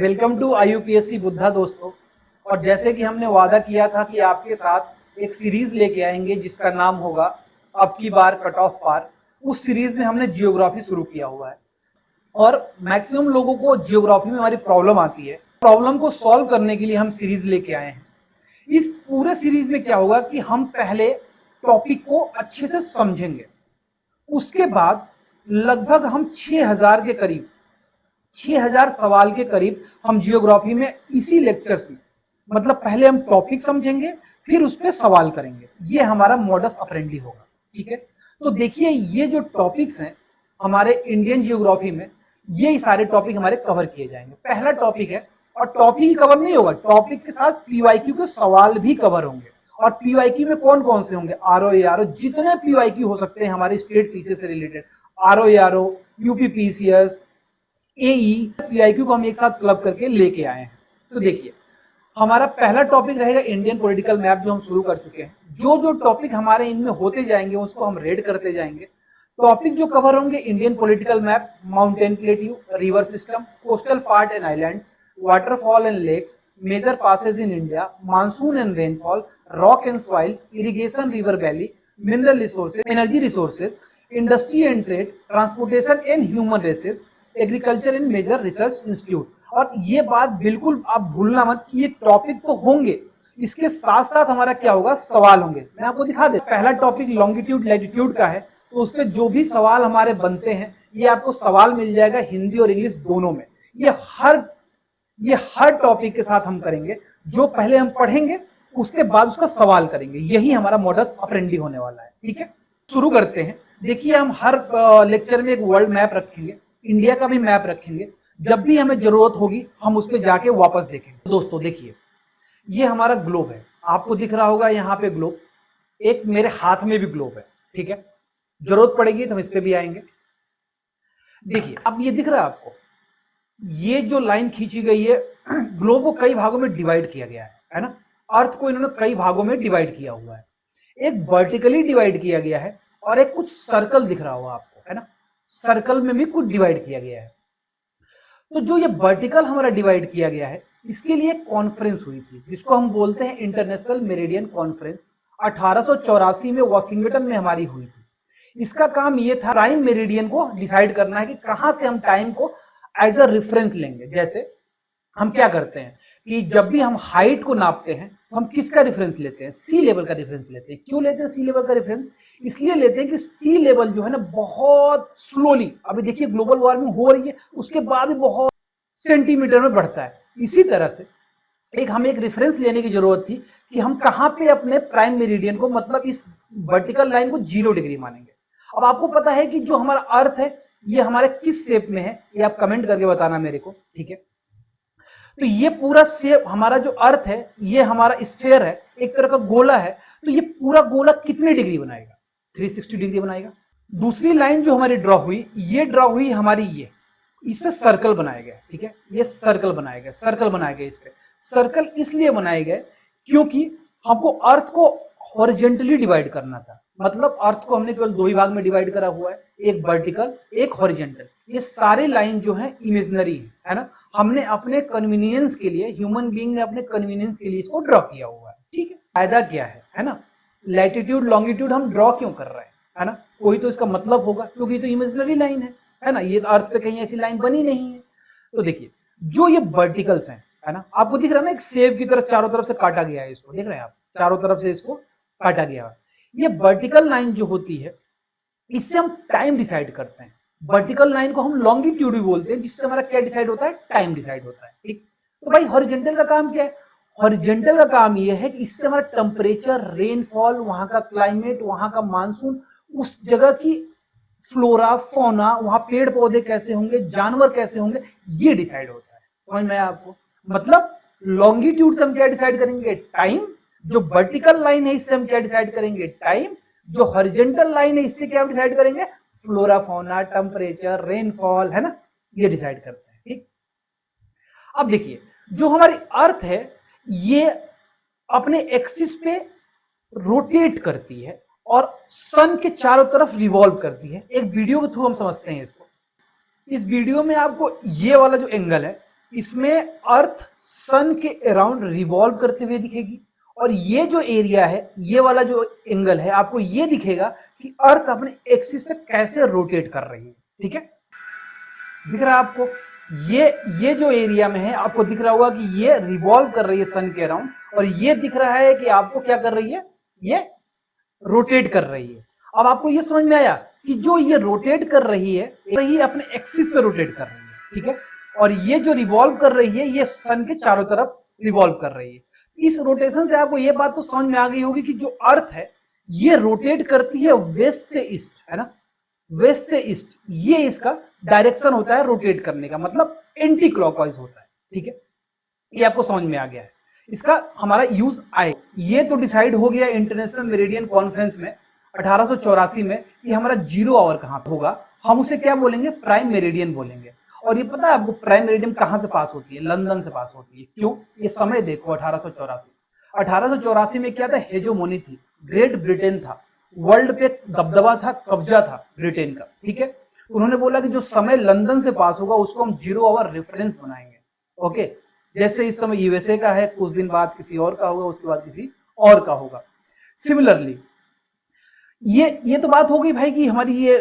Welcome to IUPSC Buddha दोस्तों। और जैसे कि हमने वादा किया था कि आपके साथ एक सीरीज लेके आएंगे जिसका नाम होगा अब की बार कट ऑफ पार। उस सीरीज में हमने जियोग्राफी शुरू किया हुआ है और मैक्सिमम लोगों को जियोग्राफी में हमारी प्रॉब्लम आती है। प्रॉब्लम को सॉल्व करने के लिए हम सीरीज लेके आए हैं। इस पूरे सीरीज में क्या होगा कि हम पहले टॉपिक को अच्छे से समझेंगे, उसके बाद लगभग हम 6000 सवाल के करीब हम जियोग्राफी में इसी लेक्चर्स में, मतलब पहले हम टॉपिक समझेंगे फिर उस पर सवाल करेंगे। ये हमारा मॉडस ऑपरेंडी होगा। ठीक है, तो देखिए ये जो टॉपिक्स हैं हमारे इंडियन जियोग्राफी में, ये सारे टॉपिक हमारे कवर किए जाएंगे। पहला टॉपिक है, और टॉपिक ही कवर नहीं होगा, टॉपिक के साथ PYQ के सवाल भी कवर होंगे। और PYQ में कौन कौन से होंगे? RO, जितने PYQ हो सकते हैं हमारे स्टेट पीसीएस से related, RO, UPPCS, AE, PIQ को हम एक साथ क्लब करके लेके आए हैं। तो देखिए हमारा पहला टॉपिक रहेगा इंडियन पॉलिटिकल मैप, जो हम शुरू कर चुके हैं। जो जो टॉपिक हमारे इनमें होते जाएंगे उसको हम रेड करते जाएंगे। टॉपिक जो कवर होंगे: Indian political map, mountain plateau, river system, coastal part and islands, waterfall and lakes, major passes in India, monsoon and rainfall, rock and soil, irrigation, river valley, mineral resources, energy resources, industry and trade, transportation and human races, agriculture and major research institute. और ये बात बिल्कुल आप भूलना मत कि ये topic तो होंगे, इसके साथ साथ हमारा क्या होगा, सवाल होंगे। मैं आपको दिखा दे, पहला टॉपिक लॉन्गिट्यूड लैटिट्यूड का है, तो उस पर जो भी सवाल हमारे बनते हैं ये आपको सवाल मिल जाएगा हिंदी और इंग्लिश दोनों में। ये हर टॉपिक के साथ हम करेंगे। जो पहले हम पढ़ेंगे उसके बाद उसका सवाल करेंगे। यही हमारा मॉडस ऑपरेंडी होने वाला है। ठीक है, शुरू करते हैं। देखिए हम हर लेक्चर में एक वर्ल्ड मैप रखेंगे, इंडिया का भी मैप रखेंगे। जब भी हमें जरूरत होगी हम उस पर जाके वापस देखेंगे। दोस्तों देखिए ये हमारा ग्लोब है, आपको दिख रहा होगा यहाँ पे ग्लोब, एक मेरे हाथ में भी ग्लोब है। ठीक है, जरूरत पड़ेगी तो हम इस पे भी आएंगे। देखिए अब ये दिख रहा है आपको, ये जो लाइन खींची गई है, ग्लोब को कई भागों में डिवाइड किया गया है ना। अर्थ को इन्होंने कई भागों में डिवाइड किया हुआ है। एक वर्टिकली डिवाइड किया गया है और एक कुछ सर्कल दिख रहा होगा आपको, है ना। सर्कल में भी कुछ डिवाइड किया गया है। तो जो ये वर्टिकल हमारा डिवाइड किया गया है, इसके लिए कॉन्फ्रेंस हुई थी जिसको हम बोलते हैं इंटरनेशनल मेरिडियन कॉन्फ्रेंस। 1884 में वॉशिंगटन में हमारी हुई थी। इसका काम ये था, टाइम मेरिडियन को डिसाइड करना है कि कहां से हम टाइम को एज अ रेफरेंस लेंगे। जैसे हम क्या करते हैं कि जब भी हम हाइट को नापते हैं तो हम किसका रेफरेंस लेते हैं? सी लेवल का रेफरेंस लेते हैं। क्यों लेते हैं सी लेवल का रेफरेंस? इसलिए लेते हैं कि सी लेवल जो है ना बहुत स्लोली, अभी देखिए ग्लोबल वार्मिंग हो रही है, उसके बाद भी बहुत सेंटीमीटर में बढ़ता है। इसी तरह से हमें एक रेफरेंस लेने की जरूरत थी कि हम कहां पे अपने प्राइम मेरिडियन को, मतलब इस वर्टिकल लाइन को 0 डिग्री मानेंगे। अब आपको पता है कि जो हमारा अर्थ है ये हमारे किस शेप में है, ये आप कमेंट करके बताना मेरे को। ठीक है, तो ये पूरा शेप हमारा जो अर्थ है, ये हमारा स्फीयर है, एक तरह का गोला है। तो ये पूरा गोला कितने डिग्री बनाएगा? 360 डिग्री बनाएगा। दूसरी लाइन जो हमारी ड्रॉ हुई, ये ड्रॉ हुई हमारी, ये इस पे सर्कल बनाए गए। ठीक है, ये सर्कल बनाए गए, सर्कल बनाए गए। इस पे सर्कल इसलिए बनाए गए क्योंकि हमको अर्थ को हॉरिजेंटली डिवाइड करना था। मतलब अर्थ को हमने केवल 2 ही भाग में डिवाइड करा हुआ है, एक वर्टिकल एक हॉरिजेंटल। ये सारे लाइन जो है इमेजिनरी है ना, हमने अपने कन्वीनियंस के लिए, ह्यूमन बीइंग ने अपने कन्वीनियंस के लिए इसको ड्रॉ किया हुआ है। ठीक है, फायदा क्या है ना। लैटिट्यूड लॉन्गिट्यूड हम ड्रॉ क्यों कर रहे हैं, है ना, कोई तो इसका मतलब होगा, क्योंकि तो इमेजिनरी लाइन है ना, ये तो अर्थ पे कहीं ऐसी लाइन बनी नहीं है। तो देखिए जो ये वर्टिकल्स हैं, है ना, आपको दिख रहा है ना, एक सेब की तरफ चारों तरफ से काटा गया है, इसको देख रहे हैं आप, चारों तरफ से इसको काटा गया है। ये वर्टिकल लाइन जो होती है, इससे हम टाइम डिसाइड करते हैं। वर्टिकल लाइन को हम लॉन्गिट्यूड भी बोलते हैं, जिससे हमारा क्या डिसाइड होता है, टाइम डिसाइड होता है। ठीक, तो भाई हॉरिजेंटल का काम क्या है? हॉरिजेंटल का काम यह है कि इससे हमारा टेम्परेचर, रेनफॉल, वहां का क्लाइमेट, वहां का मानसून, उस जगह की फ्लोरा फौना, वहां पेड़ पौधे कैसे होंगे, जानवर कैसे होंगे, ये डिसाइड होता है। समझ में आया आपको? मतलब लॉन्गिट्यूड से हम क्या डिसाइड करेंगे, टाइम। जो वर्टिकल लाइन है इससे हम क्या डिसाइड करेंगे, टाइम। जो हॉरिजेंटल लाइन है इससे क्या डिसाइड करेंगे, फ्लोरा फौना, टेम्परेचर, रेनफॉल, है ना, ये डिसाइड करते हैं। ठीक, अब देखिए जो हमारी अर्थ है ये अपने एक्सिस पे रोटेट करती है और सन के चारों तरफ रिवॉल्व करती है। एक वीडियो के थ्रू हम समझते हैं इसको। इस वीडियो में आपको ये वाला जो एंगल है इसमें अर्थ सन के अराउंड रिवॉल्व करते हुए दिखेगी, और ये जो एरिया है, ये वाला जो एंगल है, आपको ये दिखेगा कि अर्थ अपने एक्सिस पे कैसे रोटेट कर रही है। ठीक है, दिख रहा है आपको? ये जो एरिया में है आपको दिख रहा होगा कि ये रिवॉल्व कर रही है सन के अराउंड, और ये दिख रहा है कि आपको क्या कर रही है, ये रोटेट कर रही है। अब आपको ये समझ में आया कि जो ये रोटेट कर रही है अपने एक्सिस पे रोटेट कर रही है। ठीक है, और ये जो रिवॉल्व कर रही है ये सन के चारों तरफ रिवॉल्व कर रही है। इस रोटेशन से आपको ये बात तो समझ में आ गई होगी कि जो अर्थ है ये रोटेट करती है वेस्ट से ईस्ट, है ना, वेस्ट से ईस्ट, ये इसका डायरेक्शन होता है रोटेट करने का, मतलब एंटी क्लॉकवाइज होता है। ठीक है, ये आपको समझ में आ गया है। इसका हमारा यूज आए, ये तो डिसाइड हो गया इंटरनेशनल मेरिडियन कॉन्फ्रेंस में 1884 में कि हमारा 0 आवर कहां होगा। हम उसे क्या बोलेंगे, प्राइम मेरिडियन बोलेंगे। और ये पता है आपको प्राइम मेरिडियन कहां से पास होती है, लंदन से पास होती है। क्यों, ये समय देखो 1884 में क्या था, हेजोमोनी थी, ग्रेट ब्रिटेन था, वर्ल्ड पे दबदबा था, कब्जा था ब्रिटेन का। ठीक है, उन्होंने बोला कि जो समय लंदन से पास होगा उसको हम 0 आवर रेफरेंस बनाएंगे। ओके, जैसे इस समय यूएसए का है, कुछ दिन बाद किसी और का होगा, उसके बाद किसी और का होगा। सिमिलरली ये तो बात हो गई भाई कि हमारी ये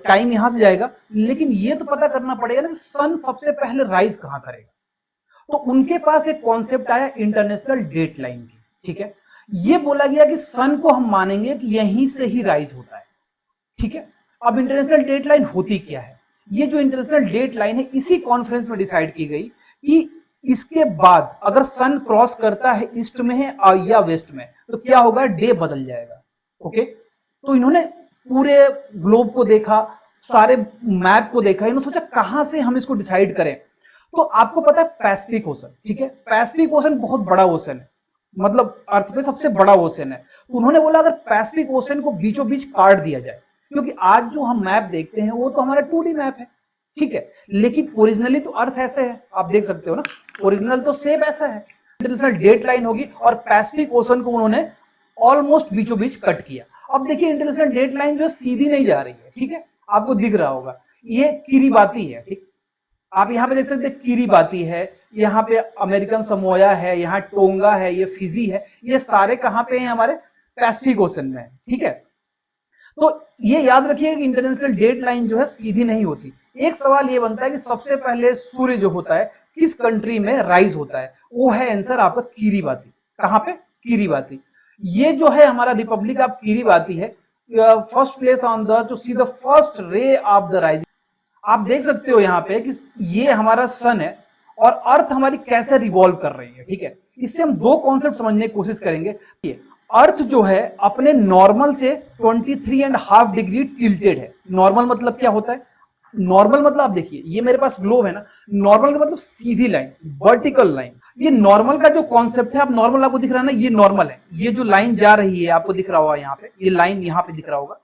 टाइम यहां से जाएगा, लेकिन ये तो पता करना पड़ेगा ना कि सन सबसे पहले राइज कहां करेगा। तो उनके पास एक कॉन्सेप्ट आया इंटरनेशनल डेट लाइन की। ठीक है, ये बोला गया कि सन को हम मानेंगे कि यहीं से ही राइज होता है। ठीक है, अब इंटरनेशनल डेट लाइन होती क्या है, ये जो इंटरनेशनल डेट लाइन है इसी कॉन्फ्रेंस में डिसाइड की गई कि इसके बाद अगर सन क्रॉस करता है ईस्ट में है या वेस्ट में, तो क्या होगा, डे बदल जाएगा। ओके, तो इन्होंने पूरे ग्लोब को देखा, सारे मैप को देखा, इन्होंने सोचा कहां से हम इसको डिसाइड करें। तो आपको पता है पैसिफिक ओशन, ठीक है, पैसिफिक ओशन बहुत बड़ा ओशन है, मतलब अर्थ पे सबसे बड़ा ओशन है। तो उन्होंने बोला अगर पैसिफिक ओशन को बीचों बीच काट दिया जाए, क्योंकि आज जो हम मैप देखते हैं वो तो हमारा 2D मैप है। ठीक है, लेकिन ओरिजिनली तो अर्थ ऐसे है, आप देख सकते हो ना, ओरिजिनल तो सेम ऐसा है। इंटरनेशनल डेट लाइन होगी और पैसिफिक ओशन को उन्होंने ऑलमोस्ट बीचों बीच कट किया। अब देखिए इंटरनेशनल डेट लाइन जो है सीधी नहीं जा रही है। ठीक है, आपको दिख रहा होगा ये किरिबाती है। ठीक, आप यहाँ पे देख सकते हैं किरिबाती है, यहाँ पे अमेरिकन समोया है, यहाँ टोंगा है, ये फिजी है, ये सारे कहां पे हैं, हमारे पैसिफिक ओशन में। ठीक है, तो ये याद रखिए कि इंटरनेशनल डेट लाइन जो है सीधी नहीं होती। एक सवाल ये बनता है कि सबसे पहले सूर्य जो होता है किस कंट्री में राइज होता है, वो है आंसर आपका किरिबाती। कहां पे, किरिबाती। ये जो है हमारा रिपब्लिक ऑफ किरिबाती है, first place on the two see the first ray of the rising. आप देख सकते हो यहाँ पे कि ये हमारा सन है और अर्थ हमारी कैसे रिवॉल्व कर रही है। ठीक है, इससे हम दो कॉन्सेप्ट समझने की कोशिश करेंगे। अर्थ जो है अपने नॉर्मल से 23.5 डिग्री टिल्टेड है। नॉर्मल मतलब क्या होता है, नॉर्मल मतलब आप देखिए ये मेरे पास ग्लोब है ना, नॉर्मल का मतलब सीधी लाइन, वर्टिकल लाइन। ये नॉर्मल का जो कॉन्सेप्ट है, आप नॉर्मल आपको दिख रहा है ना, ये नॉर्मल है। ये जो लाइन जा रही है आपको दिख रहा होगा यहाँ पे, ये लाइन यहाँ पे दिख रहा होगा,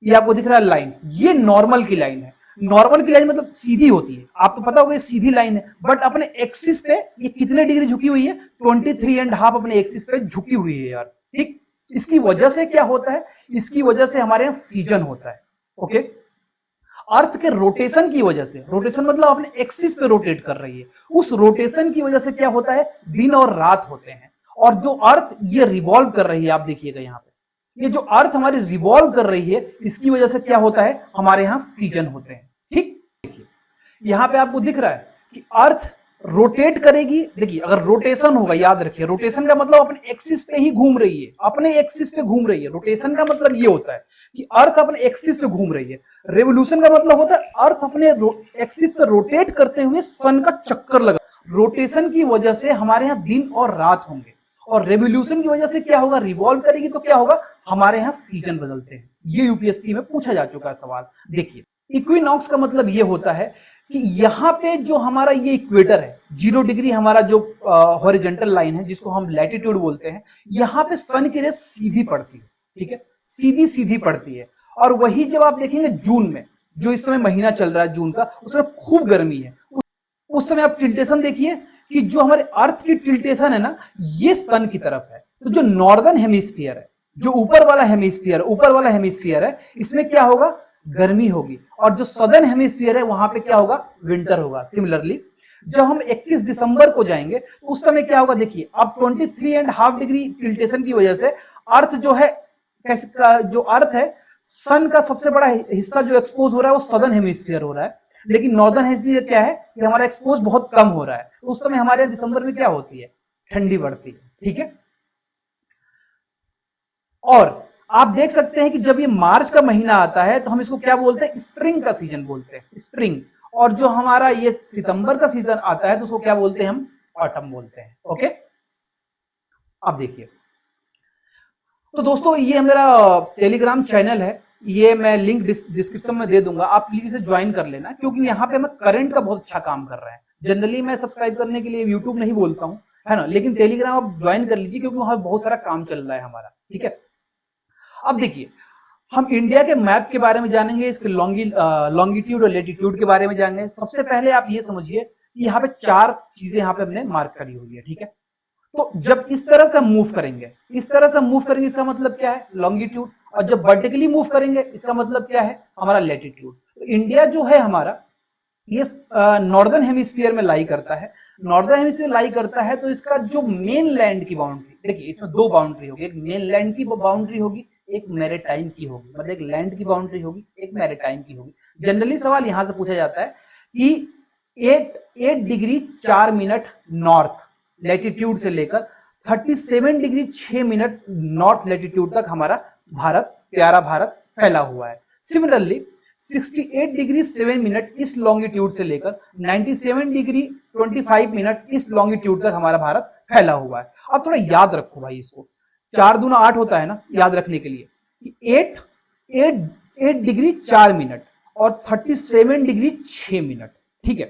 ये आपको दिख रहा है लाइन, ये नॉर्मल की लाइन है। नॉर्मल की लाइन मतलब सीधी होती है, आप तो पता होगा ये सीधी लाइन है, बट अपने एक्सिस पे ये कितने डिग्री झुकी हुई है, 23.5 अपने एक्सिस पे झुकी हुई है यार। ठीक, इसकी वजह से क्या होता है, इसकी वजह से हमारे यहाँ सीजन होता है। ओके, अर्थ के रोटेशन की वजह से, रोटेशन मतलब अपने एक्सिस पे रोटेट कर रही है, उस रोटेशन की वजह से क्या होता है, दिन और रात होते हैं। और जो अर्थ ये रिवॉल्व कर रही है, आप देखिएगा यहाँ पे, ये जो अर्थ हमारी रिवॉल्व कर रही है, इसकी वजह से क्या होता है, हमारे यहाँ सीजन होते हैं। ठीक, देखिए यहाँ पे आपको दिख रहा है कि अर्थ रोटेट करेगी। देखिए अगर रोटेशन होगा, याद रखिए रोटेशन का मतलब अपने एक्सिस पे ही घूम रही है, अपने एक्सिस पे घूम रही है। रोटेशन का मतलब ये होता है कि अर्थ अपने एक्सिस पे घूम रही है। रेवोल्यूशन का मतलब होता है अर्थ अपने एक्सिस पे रोटेट करते हुए सन का चक्कर लगा। रोटेशन की वजह से हमारे यहाँ दिन और रात होंगे, और रेवोल्यूशन की वजह से क्या होगा, रिवॉल्व करेगी तो क्या होगा, हमारे यहाँ सीजन बदलते हैं। ये यूपीएससी में पूछा जा चुका है सवाल। देखिए इक्विनॉक्स का मतलब ये होता है कि यहाँ पे जो हमारा ये इक्वेटर है, 0 डिग्री हमारा जो हॉरिजॉन्टल लाइन है जिसको हम लैटिट्यूड बोलते हैं, यहाँ पे सन की रेस सीधी पड़ती है। ठीक है, सीधी सीधी पड़ती है। और वही जब आप देखेंगे जून में, जो इस समय महीना चल रहा है जून का, उसमें खूब गर्मी है, उस समय आप टिल्टेशन देखिए कि जो हमारे अर्थ की टिल्टेशन है ना, ये सन की तरफ है। तो जो नॉर्दर्न हेमिस्फीयर है, जो ऊपर वाला हेमिस्फीयर है, इसमें क्या होगा, गर्मी होगी, और जो सदर्न हेमिस्फीयर है वहां पे क्या होगा, विंटर होगा। सिमिलरली जब हम 21 दिसंबर को जाएंगे तो उस समय क्या होगा देखिए, अब 23.5 डिग्री टिल्टेशन की वजह से अर्थ जो है, कैसे का जो अर्थ है, सन का सबसे बड़ा हिस्सा जो एक्सपोज हो रहा है वो सदर्न हेमिस्फीयर हो रहा है, लेकिन नॉर्दर्न हेमिस्फीयर क्या है कि हमारा एक्सपोज बहुत कम हो रहा है। तो उस समय हमारे दिसंबर में क्या होती है, ठंडी बढ़ती है। ठीक है, और आप देख सकते हैं कि जब ये मार्च का महीना आता है तो हम इसको क्या बोलते हैं, स्प्रिंग का सीजन बोलते हैं, स्प्रिंग। और जो हमारा ये सितंबर का सीजन आता है तो उसको क्या बोलते हैं, हम ऑटम बोलते हैं। ओके, अब देखिए, तो दोस्तों ये मेरा टेलीग्राम चैनल है, ये मैं लिंक डिस्क्रिप्शन में दे दूंगा, आप प्लीज इसे ज्वाइन कर लेना, क्योंकि यहाँ पे मैं करंट का बहुत अच्छा काम कर रहा है। जनरली मैं सब्सक्राइब करने के लिए यूट्यूब नहीं बोलता हूँ, है ना, लेकिन टेलीग्राम आप ज्वाइन कर लीजिए, क्योंकि वहां बहुत सारा काम चल रहा है हमारा। ठीक है, अब देखिए, हम इंडिया के मैप के बारे में जानेंगे, इसके लॉन्गिट्यूड और लेटीट्यूड के बारे में जानेंगे। सबसे पहले आप ये समझिए कि यहाँ पे 4 चीजें यहाँ पे हमने मार्क करी हुई है। ठीक है, तो जब इस तरह से मूव करेंगे, इस तरह से मूव करेंगे, इसका मतलब क्या है, लॉन्गिट्यूड। और जब वर्टिकली मूव करेंगे, इसका मतलब क्या है, हमारा लेटीट्यूड। तो इंडिया जो है हमारा, ये नॉर्दर्न हेमिस्फीयर में लाई करता है। नॉर्दर्न हेमिस्फीयर लाई करता है तो इसका जो मेन लैंड की बाउंड्री, देखिए इसमें 2 बाउंड्री होगी, एक मेन लैंड की बाउंड्री होगी, एक मैरीटाइम की होगी। मतलब एक लैंड की बाउंड्री होगी, एक मैरीटाइम की होगी। जनरली सवाल यहां से पूछा जाता है कि 8 डिग्री 4 मिनट नॉर्थ लैटिट्यूड से लेकर 37 डिग्री 6 मिनट नॉर्थ लैटिट्यूड तक हमारा भारत, प्यारा भारत फैला हुआ है। सिमिलरली 68 डिग्री 7 मिनट इस लॉन्गिट्यूड से लेकर 97 डिग्री 25 मिनट इस लॉन्गिट्यूड तक हमारा भारत फैला हुआ है। अब थोड़ा याद रखो भाई, इसको 4 दूना 8 होता है ना, याद रखने के लिए कि 8 डिग्री 4 मिनट और 37 डिग्री 6 मिनट। ठीक है,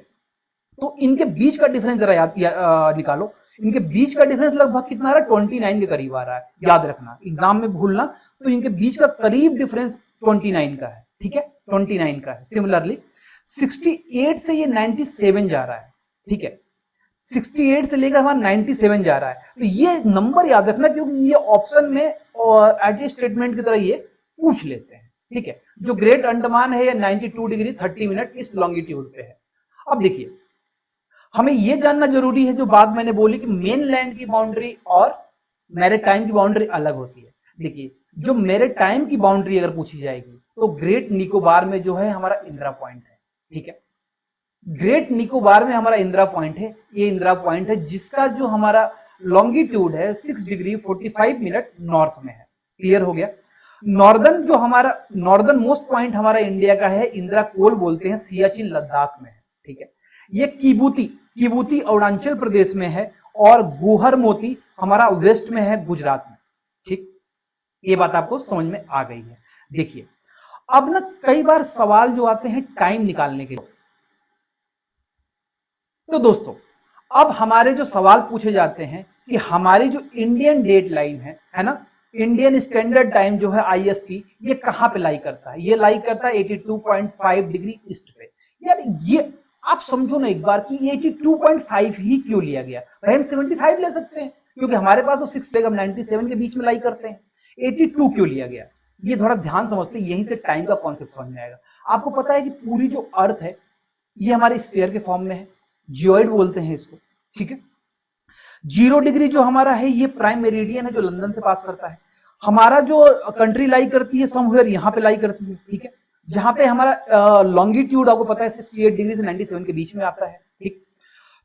तो इनके बीच का डिफरेंस जरा निकालो। इनके बीच का डिफरेंस लगभग कितना आ रहा है, 29 के करीब आ रहा है। याद रखना, एग्जाम में भूलना, तो इनके बीच का करीब डिफरेंस 29 का है। ठीक है, 29 का है। सिमिलरली 68 से ये 97 जा रहा है। ठीक है, 68 से लेकर हमारा 97 जा रहा है। तो ये नंबर याद रखना, क्योंकि ये ऑप्शन में एज ए स्टेटमेंट की तरह ये पूछ लेते हैं। ठीक है, जो ग्रेट अंडमान है, ये 92 डिग्री 30 मिनट इस लॉन्गिट्यूड पे है। अब देखिए, हमें यह जानना जरूरी है, जो बात मैंने बोली कि मेन लैंड की बाउंड्री और मैरीटाइम की बाउंड्री अलग होती है। देखिए, जो मैरीटाइम की बाउंड्री अगर पूछी जाएगी तो ग्रेट निकोबार में जो है हमारा इंदिरा पॉइंट है। ठीक है, ग्रेट निकोबार में हमारा इंदिरा पॉइंट है, ये इंदिरा पॉइंट है जिसका जो हमारा लॉन्गिट्यूड है 6 डिग्री 45 मिनट नॉर्थ में है। क्लियर हो गया। नॉर्दर्न जो हमारा नॉर्दर्न मोस्ट पॉइंट हमारा इंडिया का है, इंदिरा कोल बोलते हैं, सियाचिन लद्दाख में है। ठीक है, ये किबूती अरुणाचल प्रदेश में है, और गुहर मोती हमारा वेस्ट में है, गुजरात में। ठीक, ये बात आपको समझ में आ गई है। देखिए, अब ना कई बार सवाल जो आते हैं टाइम निकालने के लिए, तो दोस्तों अब हमारे जो सवाल पूछे जाते हैं कि हमारी जो इंडियन डेट लाइन है ना, इंडियन स्टैंडर्ड टाइम जो है IST, ये कहां पे लाई करता है, ये लाई करता है 82.5 डिग्री ईस्ट पे। यार ये आप समझो ना एक बार कि 82.5 ही क्यों लिया गया, भाई हम 75 ले सकते हैं, क्योंकि हमारे पास तो 6 लेगा, 97 के बीच में लाई करते हैं। 82 क्यों लिया गया, ये थोड़ा ध्यान समझते, यहीं से टाइम का कॉन्सेप्ट समझ में आएगा। आपको पता है कि पूरी जो अर्थ है ये हमारे स्फीयर के फॉर्म में है, जियोइड बोलते हैं इसको। ठीक है, 0 डिग्री जो हमारा है ये प्राइम मेरिडियन है, जो लंदन से पास करता है। हमारा जो कंट्री लाई करती है समवेयर यहाँ पे लाई करती है। ठीक है, जहां पे हमारा लॉन्गिट्यूड आपको पता है 68 डिग्री से 97 के बीच में आता है। ठीक,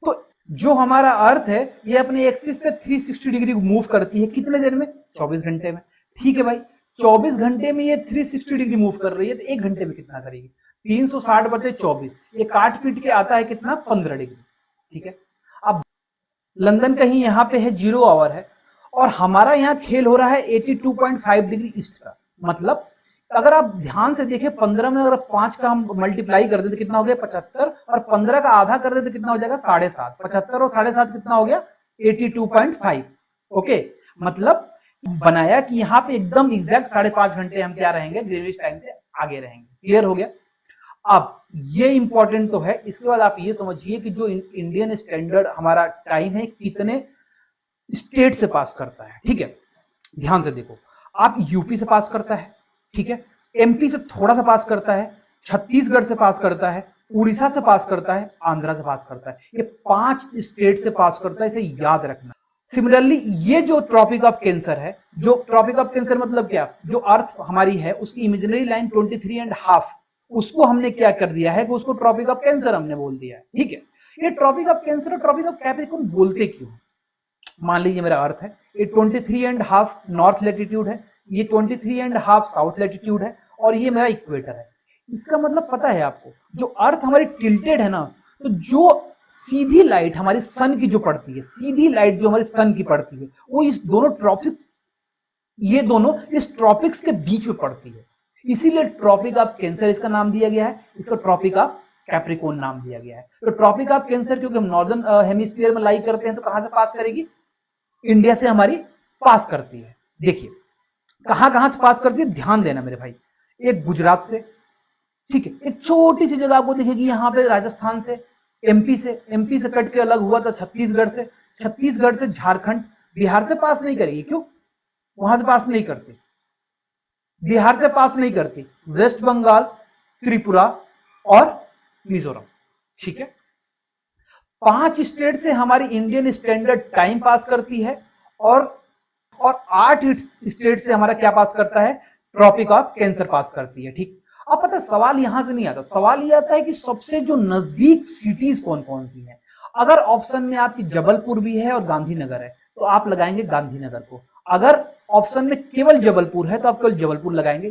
तो जो हमारा अर्थ है ये अपने एक्सिस पे 360 डिग्री मूव करती है, कितने देर में, 24 घंटे में। ठीक है भाई, 24 घंटे में ये 360 डिग्री मूव कर रही है, तो 1 घंटे में कितना करेगी, 360/24, ये काट पीट के आता है कितना, 15 डिग्री। ठीक है, अब लंदन कहीं यहाँ पे है 0 आवर है, और हमारा यहाँ खेल हो रहा है 82.5 डिग्री ईस्ट का। मतलब अगर आप ध्यान से देखें, 15 में अगर 5 का हम मल्टीप्लाई कर दे तो कितना हो गया, 75, और 15 का आधा कर दे तो कितना हो जाएगा, 7.5। 75 और 7.5 कितना हो गया, 82.5। ओके, मतलब बनाया कि यहाँ पे एकदम एग्जैक्ट 5.5 घंटे हम क्या रहेंगे, ग्रीनिच टाइम से आगे रहेंगे। क्लियर हो गया। अब ये इंपॉर्टेंट तो है, इसके बाद आप ये समझिए कि जो इंडियन स्टैंडर्ड हमारा टाइम है कितने स्टेट से पास करता है। ठीक है, ध्यान से देखो, आप यूपी से पास करता है, ठीक है, MP से थोड़ा सा पास करता है, छत्तीसगढ़ से पास करता है, उड़ीसा से पास करता है, आंध्रा से पास करता है। ये 5 स्टेट से पास करता है, इसे याद रखना। सिमिलरली ये जो ट्रॉपिक ऑफ कैंसर है, जो ट्रॉपिक ऑफ कैंसर मतलब क्या, जो अर्थ हमारी है उसकी इमेजिनरी लाइन 23.5, उसको हमने क्या कर दिया है कि उसको ट्रॉपिक ऑफ कैंसर हमने बोल दिया है, ठीक है। ये ट्रॉपिक ऑफ कैंसर और ट्रॉपिक ऑफ कैप्रिकॉर्न बोलते क्यों? मान लीजिए मेरा अर्थ है, ये 23.5 नॉर्थ लैटिट्यूड है, ये 23.5 साउथ लैटिट्यूड है, और ये मेरा इक्वेटर है। इसका मतलब पता है आपको, जो अर्थ हमारी टिल्टेड है ना, तो जो सीधी लाइट हमारी सन की जो पड़ती है, सीधी लाइट जो हमारी सन की पड़ती है, वो इस दोनों ट्रॉपिक, ये दोनों इस ट्रॉपिक्स के बीच में पड़ती है। इसीलिए ट्रॉपिक ऑफ कैंसर इसका नाम दिया गया है, इसका ट्रॉपिक ऑफ कैप्रिकॉर्न नाम दिया गया है। तो ट्रॉपिक ऑफ कैंसर क्योंकि हम नॉर्दर्न हेमिस्फीयर में लाई करते हैं, तो कहां से पास करेगी? इंडिया से हमारी पास करती है। देखिए कहां से पास करती है, ध्यान देना मेरे भाई। एक गुजरात से, ठीक है, एक छोटी सी जगह आपको दिखेगी यहां पे राजस्थान से, एमपी से कट के अलग हुआ था छत्तीसगढ़ से, छत्तीसगढ़ से झारखंड, बिहार से पास नहीं करेगी। क्यों? वहां से पास नहीं करती, बिहार से पास नहीं करती, वेस्ट बंगाल, त्रिपुरा और मिजोरम, ठीक है। 5 स्टेट से हमारी इंडियन स्टैंडर्ड टाइम पास करती है, और 8 स्टेट से हमारा क्या पास करता है? ट्रॉपिक ऑफ कैंसर पास करती है, ठीक। अब पता है सवाल यहां से नहीं आता, सवाल ये आता है कि सबसे जो नजदीक सिटीज कौन कौन सी हैं। अगर ऑप्शन में आपकी जबलपुर भी है और गांधीनगर है, तो आप लगाएंगे गांधीनगर को। अगर ऑप्शन में केवल जबलपुर है, तो आप केवल जबलपुर लगाएंगे।